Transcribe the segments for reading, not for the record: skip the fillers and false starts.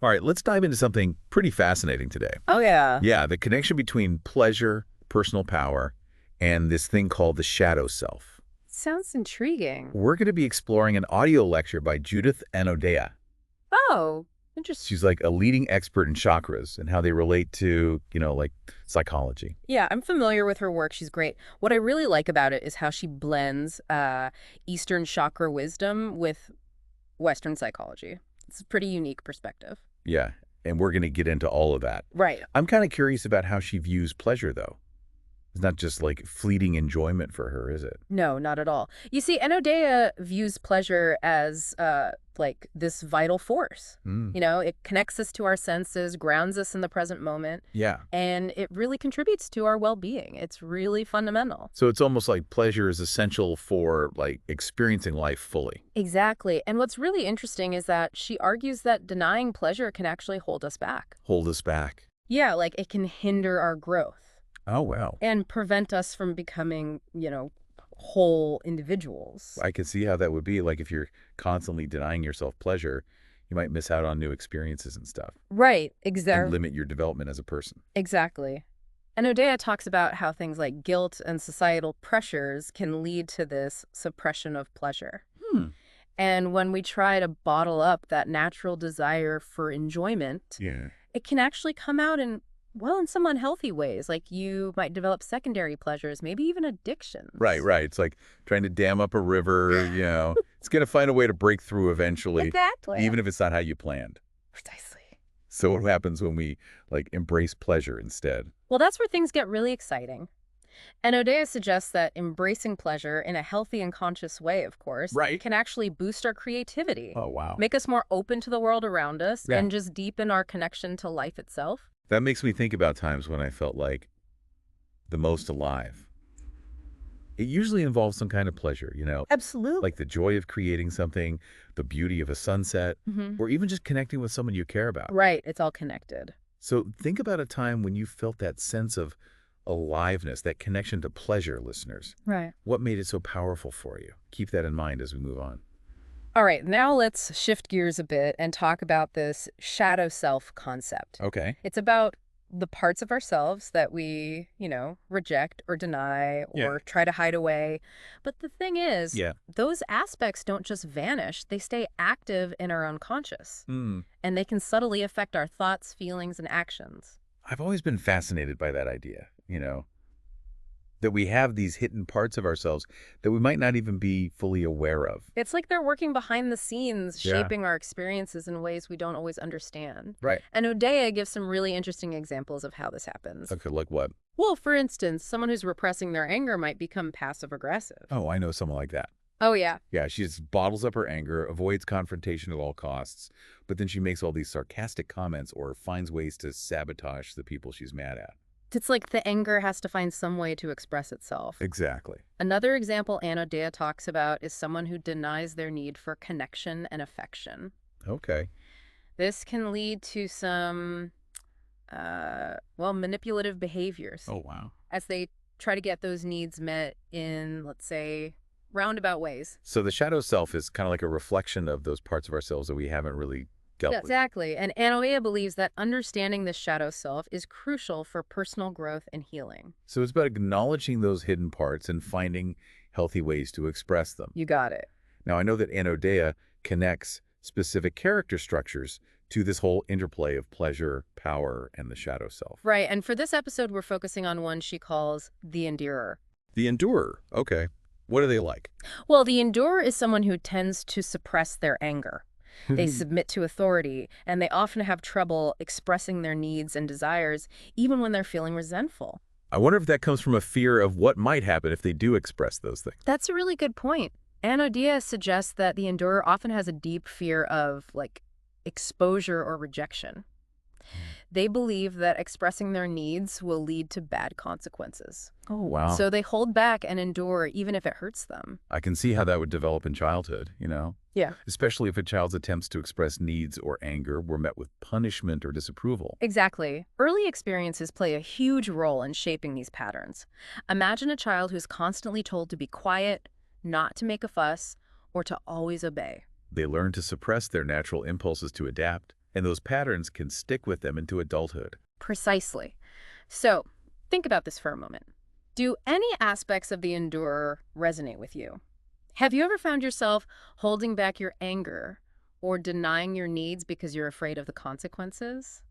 All right, let's dive into something pretty fascinating today. Oh, yeah. Yeah, the connection between pleasure, personal power, and this thing called the shadow self. Sounds intriguing. We're going to be exploring an audio lecture by Judith Anodea. Oh, interesting. She's like a leading expert in chakras and how they relate to, like psychology. Yeah, I'm familiar with her work. She's great. What I really like about it is how she blends Eastern chakra wisdom with Western psychology. It's a pretty unique perspective. Yeah, and we're going to get into all of that. Right. I'm kind of curious about how she views pleasure, though. It's not just like fleeting enjoyment for her, is it? No, not at all. You see, Anodea views pleasure as like this vital force. Mm. It connects us to our senses, grounds us in the present moment, Yeah. and it really contributes to our well-being. It's really fundamental. So it's almost like pleasure is essential for like experiencing life fully. Exactly. And what's really interesting is that she argues that denying pleasure can actually hold us back. Hold us back. Yeah, like it can hinder our growth Oh, wow. and prevent us from becoming, whole individuals. I can see how that would be. Like if you're constantly denying yourself pleasure, you might miss out on new experiences and stuff. Right, And exactly. limit your development as a person. Exactly. And Anodea talks about how things like guilt and societal pressures can lead to this suppression of pleasure. Hmm. And when we try to bottle up that natural desire for enjoyment, Yeah. it can actually come out in some unhealthy ways. Like you might develop secondary pleasures, maybe even addictions. Right. It's like trying to dam up a river, It's going to find a way to break through eventually, Exactly. even if it's not how you planned. Precisely. So what happens when we like embrace pleasure instead? Well, that's where things get really exciting. And Anodea suggests that embracing pleasure in a healthy and conscious way, of course, Right. can actually boost our creativity, Oh, wow. make us more open to the world around us, Yeah. and just deepen our connection to life itself. That makes me think about times when I felt like the most alive. It usually involves some kind of pleasure, Absolutely. like the joy of creating something, the beauty of a sunset, or even just connecting with someone you care about. Right. It's all connected. So think about a time when you felt that sense of aliveness, that connection to pleasure, listeners. Right. What made it so powerful for you? Keep that in mind as we move on. All right. Now let's shift gears a bit and talk about this shadow self concept. Okay. It's about the parts of ourselves that we, reject or deny or Yeah. try to hide away. But the thing is, Yeah. those aspects don't just vanish. They stay active in our unconscious, Hmm. and they can subtly affect our thoughts, feelings, and actions. I've always been fascinated by that idea, that we have these hidden parts of ourselves that we might not even be fully aware of. It's like they're working behind the scenes, Yeah. shaping our experiences in ways we don't always understand. Right. And Anodea gives some really interesting examples of how this happens. Okay, like what? Well, for instance, someone who's repressing their anger might become passive-aggressive. Oh, I know someone like that. Oh, yeah. Yeah, she just bottles up her anger, avoids confrontation at all costs, but then she makes all these sarcastic comments or finds ways to sabotage the people she's mad at. It's like the anger has to find some way to express itself. Exactly. Another example Anodea talks about is someone who denies their need for connection and affection. Okay. This can lead to some, manipulative behaviors Oh, wow. as they try to get those needs met in, let's say, roundabout ways. So the shadow self is kind of like a reflection of those parts of ourselves that we haven't really dealt with. Exactly. And Anodea believes that understanding this shadow self is crucial for personal growth and healing. So it's about acknowledging those hidden parts and finding healthy ways to express them. You got it. Now, I know that Anodea connects specific character structures to this whole interplay of pleasure, power, and the shadow self. Right. And for this episode, we're focusing on one she calls the endurer. The endurer. Okay. What are they like? Well, the endurer is someone who tends to suppress their anger. They submit to authority, and they often have trouble expressing their needs and desires, even when they're feeling resentful. I wonder if that comes from a fear of what might happen if they do express those things. That's a really good point. Anodea suggests that the endurer often has a deep fear of, exposure or rejection. They believe that expressing their needs will lead to bad consequences. Oh, wow. So they hold back and endure even if it hurts them. I can see how that would develop in childhood, Yeah. Especially if a child's attempts to express needs or anger were met with punishment or disapproval. Exactly. Early experiences play a huge role in shaping these patterns. Imagine a child who's constantly told to be quiet, not to make a fuss, or to always obey. They learn to suppress their natural impulses to adapt And those patterns can stick with them into adulthood. Precisely. So, think about this for a moment. Do any aspects of the endurer resonate with you? Have you ever found yourself holding back your anger or denying your needs because you're afraid of the consequences?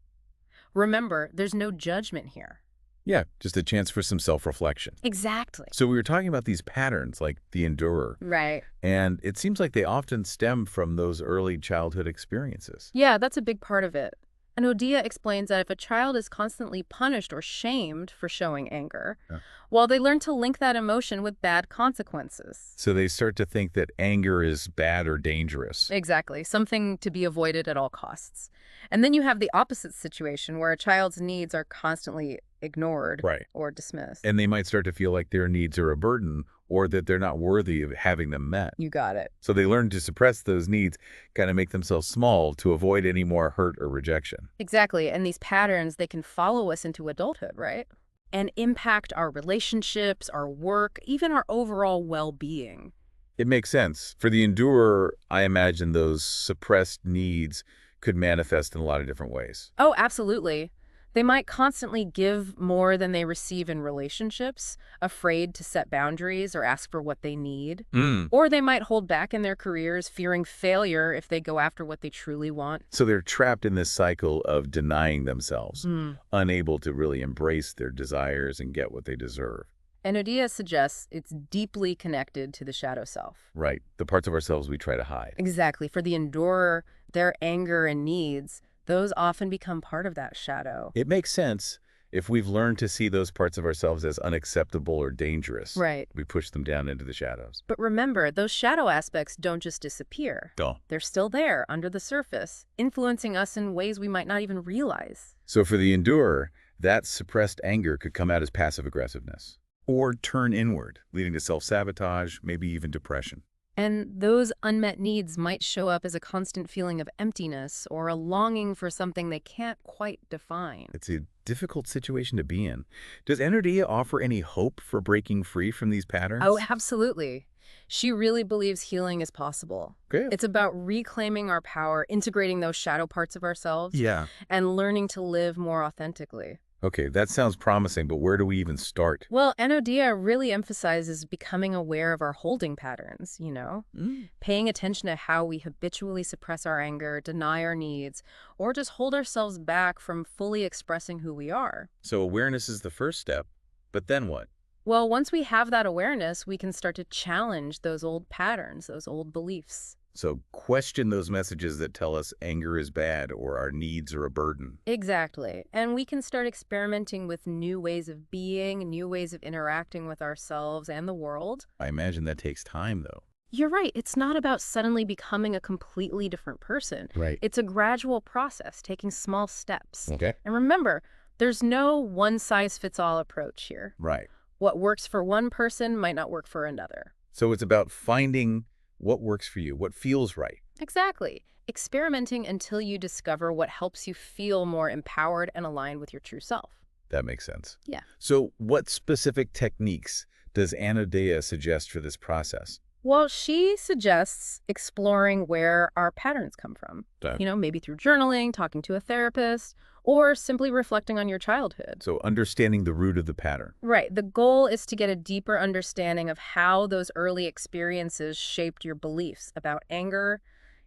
Remember, there's no judgment here. Yeah, just a chance for some self-reflection. Exactly. So we were talking about these patterns like the endurer, Right. and it seems like they often stem from those early childhood experiences. Yeah, that's a big part of it. Anodea explains that if a child is constantly punished or shamed for showing anger, Yeah. well, they learn to link that emotion with bad consequences. So they start to think that anger is bad or dangerous. Exactly, something to be avoided at all costs. And then you have the opposite situation where a child's needs are constantly ignored Right. or dismissed. And they might start to feel like their needs are a burden or that they're not worthy of having them met. You got it. So they learn to suppress those needs, kind of make themselves small to avoid any more hurt or rejection. Exactly, and these patterns, they can follow us into adulthood, right? And impact our relationships, our work, even our overall well-being. It makes sense. For the endurer, I imagine those suppressed needs could manifest in a lot of different ways. Oh, absolutely. They might constantly give more than they receive in relationships, afraid to set boundaries or ask for what they need. Or they might hold back in their careers, fearing failure if they go after what they truly want. So they're trapped in this cycle of denying themselves, Mm. unable to really embrace their desires and get what they deserve. Anodea suggests it's deeply connected to the shadow self. Right. The parts of ourselves we try to hide. Exactly. For the endurer, their anger and needs, those often become part of that shadow. It makes sense if we've learned to see those parts of ourselves as unacceptable or dangerous. Right. We push them down into the shadows. But remember, those shadow aspects don't just disappear. Duh. They're still there, under the surface, influencing us in ways we might not even realize. So for the endurer, that suppressed anger could come out as passive aggressiveness or turn inward, leading to self-sabotage, maybe even depression. And those unmet needs might show up as a constant feeling of emptiness or a longing for something they can't quite define. It's a difficult situation to be in. Does Anodea offer any hope for breaking free from these patterns? Oh, absolutely. She really believes healing is possible. Good. It's about reclaiming our power, integrating those shadow parts of ourselves, Yeah. and learning to live more authentically. Okay, that sounds promising, but where do we even start? Well, Anodea really emphasizes becoming aware of our holding patterns, paying attention to how we habitually suppress our anger, deny our needs, or just hold ourselves back from fully expressing who we are. So awareness is the first step, but then what? Well, once we have that awareness, we can start to challenge those old patterns, those old beliefs. So question those messages that tell us anger is bad or our needs are a burden. Exactly. And we can start experimenting with new ways of being, new ways of interacting with ourselves and the world. I imagine that takes time, though. You're right. It's not about suddenly becoming a completely different person. Right. It's a gradual process, taking small steps. Okay. And remember, there's no one-size-fits-all approach here. Right. What works for one person might not work for another. So it's about finding what works for you, what feels right. Exactly. Experimenting until you discover what helps you feel more empowered and aligned with your true self. That makes sense. Yeah. So what specific techniques does Anodea suggest for this process? Well, she suggests exploring where our patterns come from. Maybe through journaling, talking to a therapist, or simply reflecting on your childhood. So understanding the root of the pattern. Right. The goal is to get a deeper understanding of how those early experiences shaped your beliefs about anger,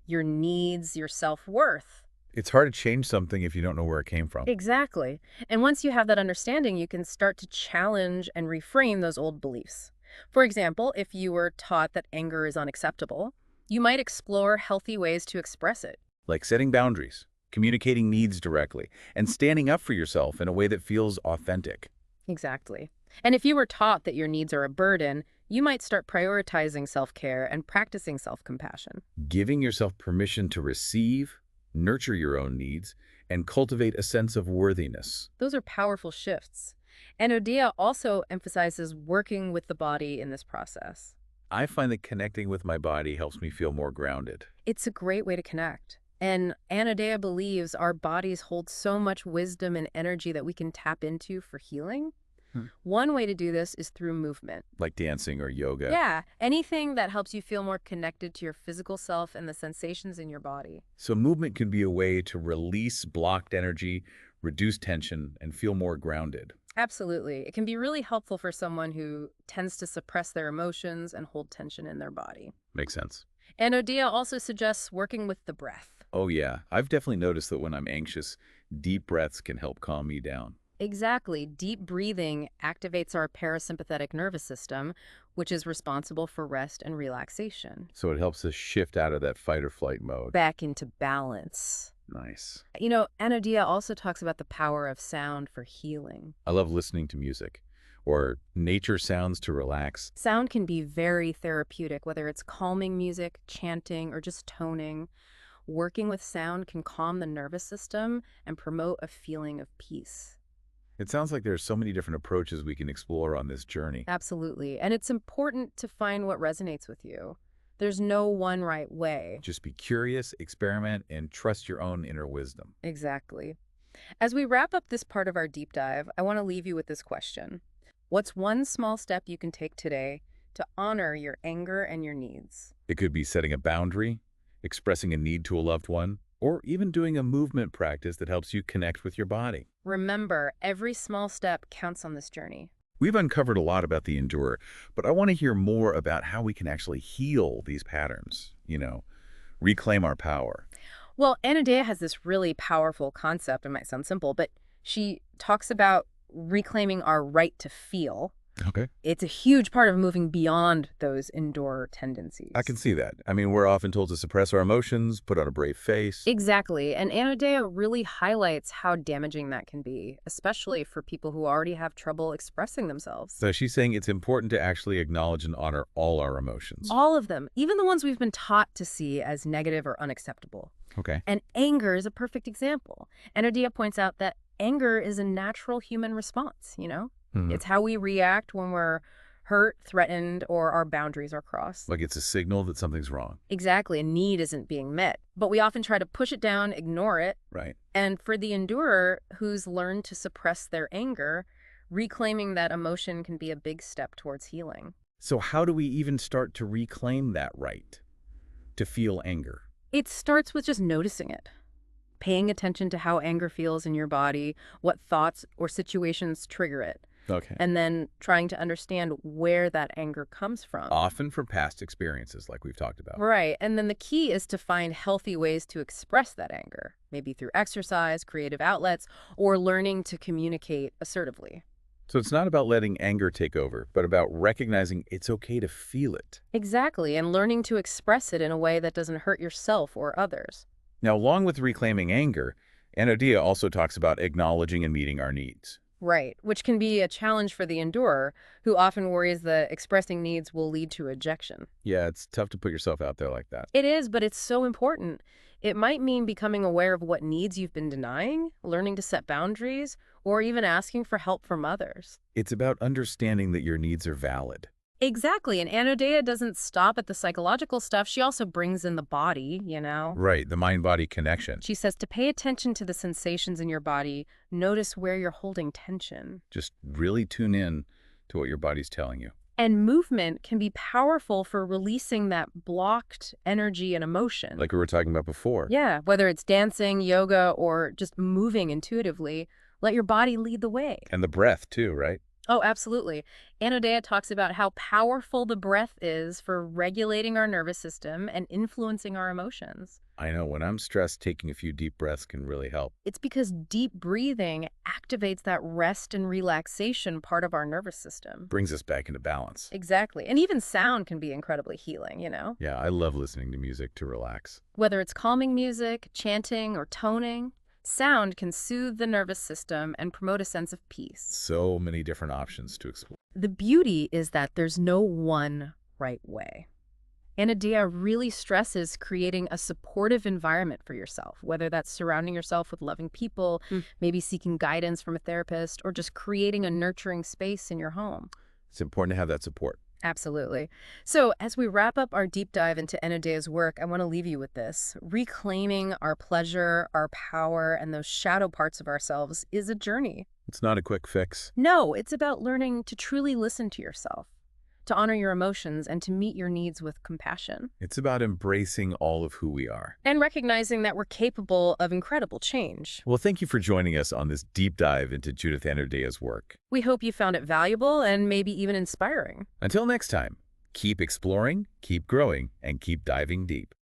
your needs, your self-worth. It's hard to change something if you don't know where it came from. Exactly. And once you have that understanding, you can start to challenge and reframe those old beliefs. For example, if you were taught that anger is unacceptable, you might explore healthy ways to express it. Like setting boundaries, communicating needs directly, and standing up for yourself in a way that feels authentic. Exactly. And if you were taught that your needs are a burden, you might start prioritizing self-care and practicing self-compassion. Giving yourself permission to receive, nurture your own needs, and cultivate a sense of worthiness. Those are powerful shifts. Anodea also emphasizes working with the body in this process. I find that connecting with my body helps me feel more grounded. It's a great way to connect. And Anodea believes our bodies hold so much wisdom and energy that we can tap into for healing. Hmm. One way to do this is through movement. Like dancing or yoga. Yeah, anything that helps you feel more connected to your physical self and the sensations in your body. So movement can be a way to release blocked energy, reduce tension, and feel more grounded. Absolutely. It can be really helpful for someone who tends to suppress their emotions and hold tension in their body. Makes sense. Anodea also suggests working with the breath. Oh yeah, I've definitely noticed that when I'm anxious, deep breaths can help calm me down. Exactly. Deep breathing activates our parasympathetic nervous system, which is responsible for rest and relaxation. So it helps us shift out of that fight or flight mode. Back into balance. Nice. Anodea also talks about the power of sound for healing. I love listening to music or nature sounds to relax. Sound can be very therapeutic, whether it's calming music, chanting, or just toning. Working with sound can calm the nervous system and promote a feeling of peace. It sounds like there's so many different approaches we can explore on this journey. Absolutely. And it's important to find what resonates with you. There's no one right way. Just be curious, experiment, and trust your own inner wisdom. Exactly. As we wrap up this part of our deep dive, I want to leave you with this question. What's one small step you can take today to honor your anger and your needs? It could be setting a boundary, expressing a need to a loved one, or even doing a movement practice that helps you connect with your body. Remember, every small step counts on this journey. We've uncovered a lot about the endurer, but I want to hear more about how we can actually heal these patterns, reclaim our power. Well, Anodea has this really powerful concept. It might sound simple, but she talks about reclaiming our right to feel. Okay. It's a huge part of moving beyond those endure tendencies. I can see that. I mean, we're often told to suppress our emotions, put on a brave face. Exactly. And Anodea really highlights how damaging that can be, especially for people who already have trouble expressing themselves. So she's saying it's important to actually acknowledge and honor all our emotions. All of them, even the ones we've been taught to see as negative or unacceptable. Okay. And anger is a perfect example. Anodea points out that anger is a natural human response, Mhm. It's how we react when we're hurt, threatened, or our boundaries are crossed. Like it's a signal that something's wrong. Exactly. A need isn't being met. But we often try to push it down, ignore it. Right. And for the endurer who's learned to suppress their anger, reclaiming that emotion can be a big step towards healing. So how do we even start to reclaim that right to feel anger? It starts with just noticing it. Paying attention to how anger feels in your body, what thoughts or situations trigger it. Okay. And then trying to understand where that anger comes from. Often from past experiences like we've talked about. Right. And then the key is to find healthy ways to express that anger, maybe through exercise, creative outlets, or learning to communicate assertively. So it's not about letting anger take over, but about recognizing it's okay to feel it. Exactly. And learning to express it in a way that doesn't hurt yourself or others. Now, along with reclaiming anger, Anodea also talks about acknowledging and meeting our needs. Right, which can be a challenge for the endurer, who often worries that expressing needs will lead to rejection. Yeah, it's tough to put yourself out there like that. It is, but it's so important. It might mean becoming aware of what needs you've been denying, learning to set boundaries, or even asking for help from others. It's about understanding that your needs are valid. Exactly, and Anodea doesn't stop at the psychological stuff. She also brings in the body, Right, the mind-body connection. She says to pay attention to the sensations in your body, notice where you're holding tension. Just really tune in to what your body's telling you. And movement can be powerful for releasing that blocked energy and emotion. Like we were talking about before. Yeah, whether it's dancing, yoga, or just moving intuitively, let your body lead the way. And the breath too, right? Oh, absolutely. Anodea talks about how powerful the breath is for regulating our nervous system and influencing our emotions. I know, when I'm stressed, taking a few deep breaths can really help. It's because deep breathing activates that rest and relaxation part of our nervous system. Brings us back into balance. Exactly. And even sound can be incredibly healing, Yeah, I love listening to music to relax. Whether it's calming music, chanting, or toning, sound can soothe the nervous system and promote a sense of peace. So many different options to explore. The beauty is that there's no one right way. Anodea really stresses creating a supportive environment for yourself, whether that's surrounding yourself with loving people, maybe seeking guidance from a therapist, or just creating a nurturing space in your home. It's important to have that support. Absolutely. So, as we wrap up our deep dive into Enodea's work, I want to leave you with this. Reclaiming our pleasure, our power, and those shadow parts of ourselves is a journey. It's not a quick fix. No, it's about learning to truly listen to yourself, to honor your emotions, and to meet your needs with compassion. It's about embracing all of who we are. And recognizing that we're capable of incredible change. Well, thank you for joining us on this deep dive into Judith Anodea's work. We hope you found it valuable and maybe even inspiring. Until next time, keep exploring, keep growing, and keep diving deep.